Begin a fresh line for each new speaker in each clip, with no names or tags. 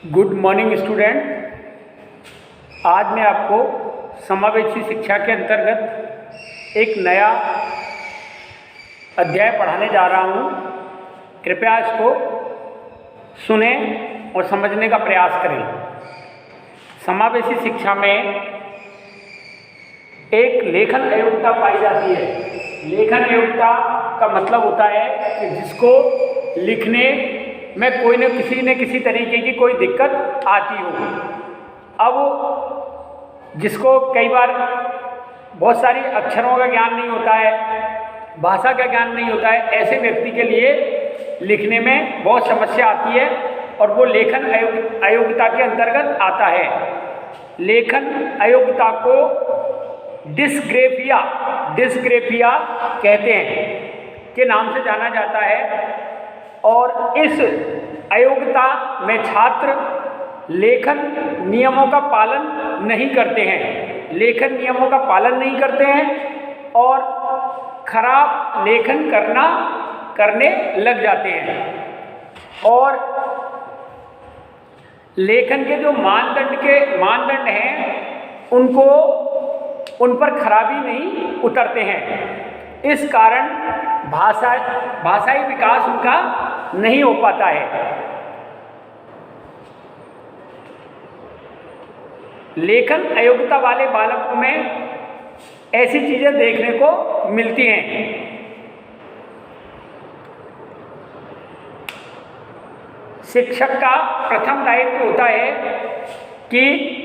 Good morning student. आज मैं आपको समावेशी शिक्षा के अंतर्गत एक नया अध्याय पढ़ाने जा रहा हूँ। कृपया इसको सुने और समझने का प्रयास करें। समावेशी शिक्षा में एक लेखन अयोग्यता पाई जाती है। लेखन अयोग्यता का मतलब होता है कि जिसको लिखने में कोई न किसी तरीके की कोई दिक्कत आती हो। अब जिसको कई बार बहुत सारी अक्षरों का ज्ञान नहीं होता है, भाषा का ज्ञान नहीं होता है, ऐसे व्यक्ति के लिए लिखने में बहुत समस्या आती है और वो लेखन अयोग्यता के अंतर्गत आता है। लेखन अयोग्यता को डिस्ग्रेफिया कहते हैं के नाम से जाना जाता है। और इस अयोग्यता में छात्र लेखन नियमों का पालन नहीं करते हैं। लेखन नियमों का पालन नहीं करते हैं और खराब लेखन करने लग जाते हैं। और लेखन के जो मानदंड हैं उन पर खराबी नहीं उतरते हैं। इस कारण भाषाई विकास उनका नहीं हो पाता है। लेखन अयोग्यता वाले बालकों में ऐसी चीजें देखने को मिलती हैं। शिक्षक का प्रथम दायित्व होता है कि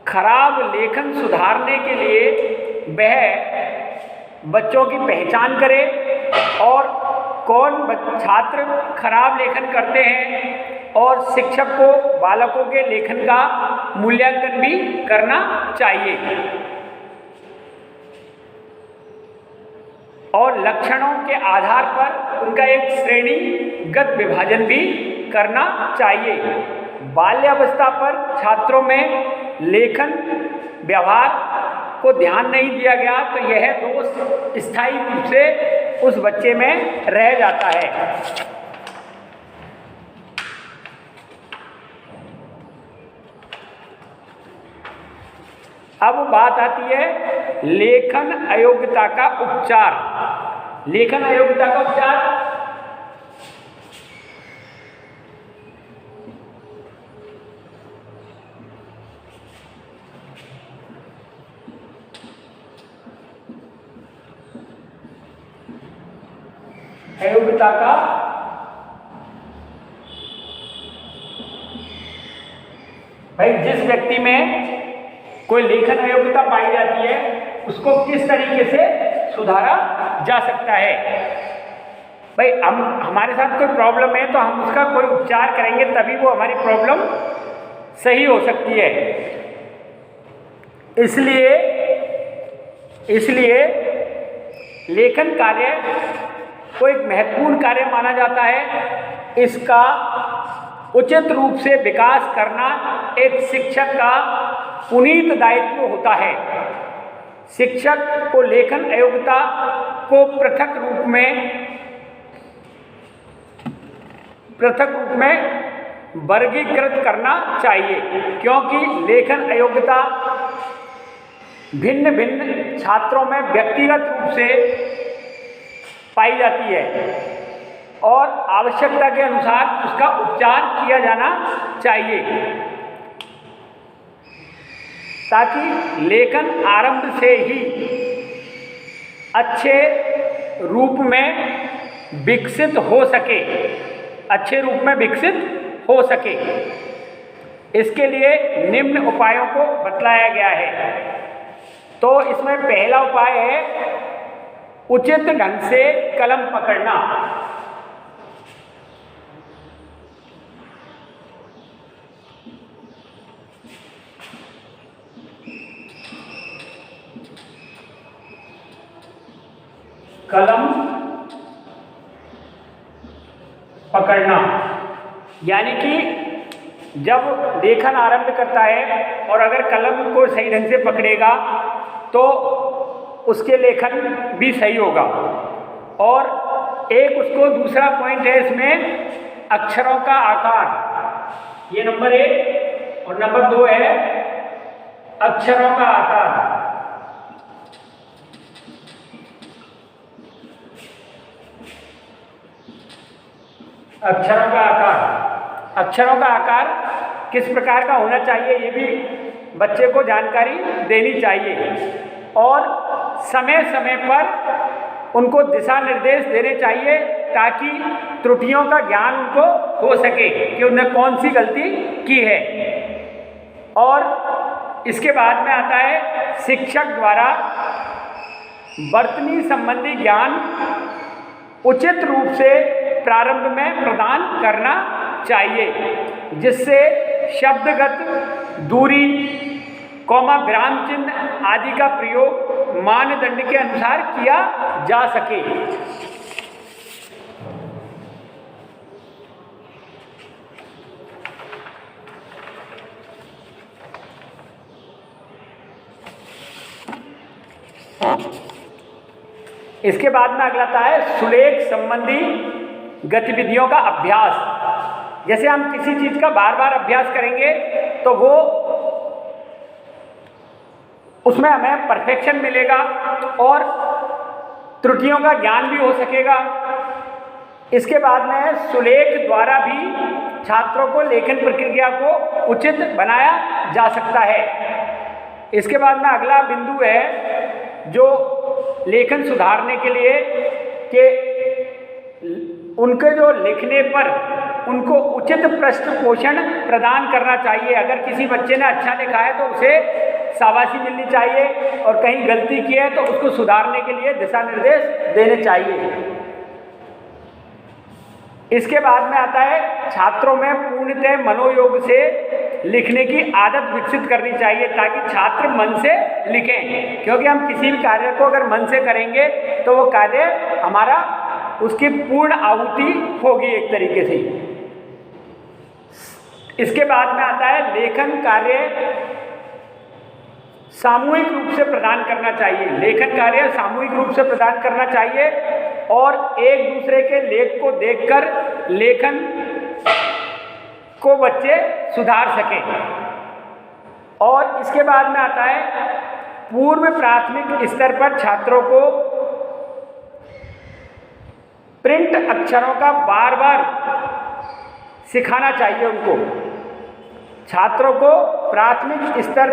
खराब लेखन सुधारने के लिए वह बच्चों की पहचान करे और कौन छात्र खराब लेखन करते हैं, और शिक्षक को बालकों के लेखन का मूल्यांकन भी करना चाहिए और लक्षणों के आधार पर उनका एक श्रेणीगत विभाजन भी करना चाहिए। बाल्यावस्था पर छात्रों में लेखन व्यवहार को ध्यान नहीं दिया गया तो यह दोष स्थायी रूप से उस बच्चे में रह जाता है। अब बात आती है लेखन अयोग्यता का उपचार। लेखन अयोग्यता का उपचार अयोग्यता का भाई जिस व्यक्ति में कोई लेखन अयोग्यता पाई जाती है उसको किस तरीके से सुधारा जा सकता है। भाई हमारे साथ कोई प्रॉब्लम है तो हम उसका कोई उपचार करेंगे तभी वो हमारी प्रॉब्लम सही हो सकती है। इसलिए लेखन कार्य को एक महत्वपूर्ण कार्य माना जाता है। इसका उचित रूप से विकास करना एक शिक्षक का पुनीत दायित्व होता है। शिक्षक को लेखन अयोग्यता को पृथक रूप में वर्गीकृत करना चाहिए, क्योंकि लेखन अयोग्यता भिन्न भिन्न छात्रों में व्यक्तिगत रूप से पाई जाती है और आवश्यकता के अनुसार उसका उपचार किया जाना चाहिए ताकि लेखन आरंभ से ही अच्छे रूप में विकसित हो सके। इसके लिए निम्न उपायों को बतलाया गया है। तो इसमें पहला उपाय है उचित ढंग से कलम पकड़ना। कलम पकड़ना यानी कि जब लेखन आरंभ करता है और अगर कलम को सही ढंग से पकड़ेगा तो उसके लेखन भी सही होगा। और एक उसको दूसरा पॉइंट है इसमें अक्षरों का आकार, ये नंबर 1, और नंबर 2 है अक्षरों का आकार। अक्षरों का आकार, अक्षरों का आकार किस प्रकार का होना चाहिए ये भी बच्चे को जानकारी देनी चाहिए, और समय समय पर उनको दिशा निर्देश देने चाहिए ताकि त्रुटियों का ज्ञान उनको हो सके कि उन्हें कौन सी गलती की है। और इसके बाद में आता है शिक्षक द्वारा वर्तनी संबंधी ज्ञान उचित रूप से प्रारंभ में प्रदान करना चाहिए, जिससे शब्दगत दूरी, कॉमा, विराम चिन्ह आदि का प्रयोग मानदंड के अनुसार किया जा सके। इसके बाद में अगला आता है सुलेख संबंधी गतिविधियों का अभ्यास। जैसे हम किसी चीज का बार बार अभ्यास करेंगे तो वो उसमें हमें परफेक्शन मिलेगा और त्रुटियों का ज्ञान भी हो सकेगा। इसके बाद में सुलेख द्वारा भी छात्रों को लेखन प्रक्रिया को उचित बनाया जा सकता है। इसके बाद में अगला बिंदु है जो लेखन सुधारने के लिए कि उनके जो लिखने पर उनको उचित पृष्ठ पोषण प्रदान करना चाहिए। अगर किसी बच्चे ने अच्छा लिखा है तो उसे शाबाशी मिलनी चाहिए, और कहीं गलती की है तो उसको सुधारने के लिए दिशा निर्देश देने चाहिए। इसके बाद में आता है छात्रों में पूर्णतः मनोयोग से लिखने की आदत विकसित करनी चाहिए ताकि छात्र मन से लिखें, क्योंकि हम किसी भी कार्य को अगर मन से करेंगे तो वो कार्य हमारा उसकी पूर्ण आहुति होगी एक तरीके से। इसके बाद में आता है लेखन कार्य सामूहिक रूप से प्रदान करना चाहिए। लेखन कार्य सामूहिक रूप से प्रदान करना चाहिए और एक दूसरे के लेख को देखकर लेखन को बच्चे सुधार सकें। और इसके बाद में आता है पूर्व प्राथमिक स्तर पर छात्रों को प्रिंट अक्षरों का बार बार सिखाना चाहिए। उनको छात्रों को प्राथमिक स्तर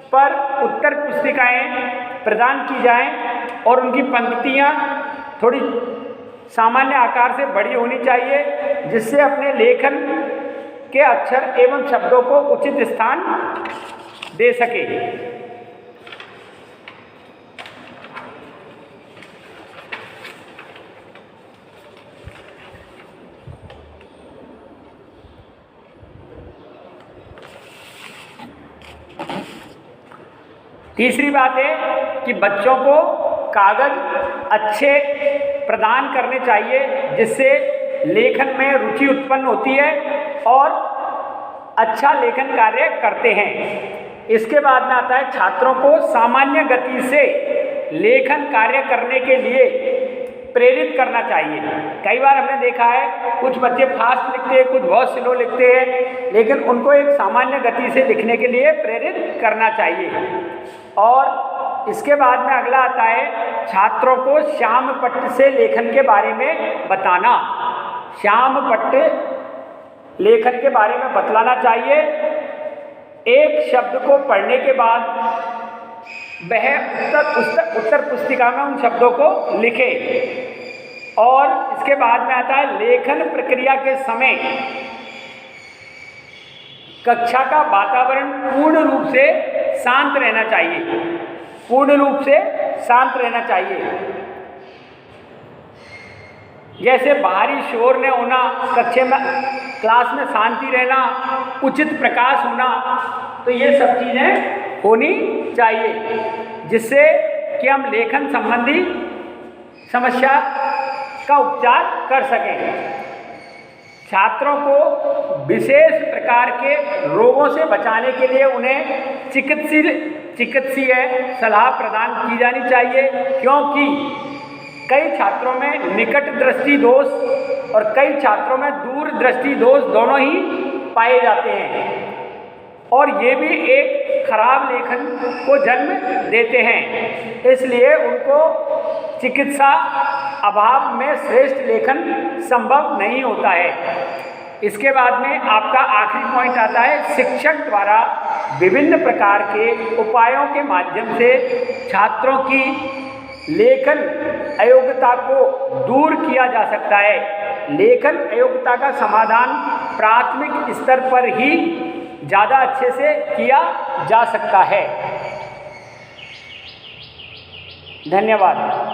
पर उत्तर पुस्तिकाएं प्रदान की जाएं और उनकी पंक्तियां थोड़ी सामान्य आकार से बड़ी होनी चाहिए, जिससे अपने लेखन के अक्षर एवं शब्दों को उचित स्थान दे सके। तीसरी बात है कि बच्चों को कागज अच्छे प्रदान करने चाहिए, जिससे लेखन में रुचि उत्पन्न होती है और अच्छा लेखन कार्य करते हैं। इसके बाद में आता है छात्रों को सामान्य गति से लेखन कार्य करने के लिए प्रेरित करना चाहिए। कई बार हमने देखा है कुछ बच्चे फास्ट लिखते हैं, कुछ बहुत स्लो लिखते हैं, लेकिन उनको एक सामान्य गति से लिखने के लिए प्रेरित करना चाहिए। और इसके बाद में अगला आता है छात्रों को श्याम पट्ट से लेखन के बारे में बताना। श्याम पट्ट लेखन के बारे में बतलाना चाहिए। एक शब्द को पढ़ने के बाद वह उत्तर पुस्तिका में उन शब्दों को लिखे। और इसके बाद में आता है लेखन प्रक्रिया के समय कक्षा का वातावरण पूर्ण रूप से शांत रहना चाहिए। पूर्ण रूप से शांत रहना चाहिए। जैसे बाहरी शोर न होना, कक्षा में क्लास में शांति रहना, उचित प्रकाश होना, तो ये सब चीज़ें होनी चाहिए, जिससे कि हम लेखन संबंधी समस्या का उपचार कर सकें। छात्रों को विशेष प्रकार के रोगों से बचाने के लिए उन्हें चिकित्सीय सलाह प्रदान की जानी चाहिए, क्योंकि कई छात्रों में निकट दृष्टि दोष और कई छात्रों में दूर दृष्टि दोष दोनों ही पाए जाते हैं और ये भी एक खराब लेखन को जन्म देते हैं। इसलिए उनको चिकित्सा अभाव में श्रेष्ठ लेखन संभव नहीं होता है। इसके बाद में आपका आखिरी पॉइंट आता है, शिक्षक द्वारा विभिन्न प्रकार के उपायों के माध्यम से छात्रों की लेखन अयोग्यता को दूर किया जा सकता है। लेखन अयोग्यता का समाधान प्राथमिक स्तर पर ही ज़्यादा अच्छे से किया जा सकता है। धन्यवाद।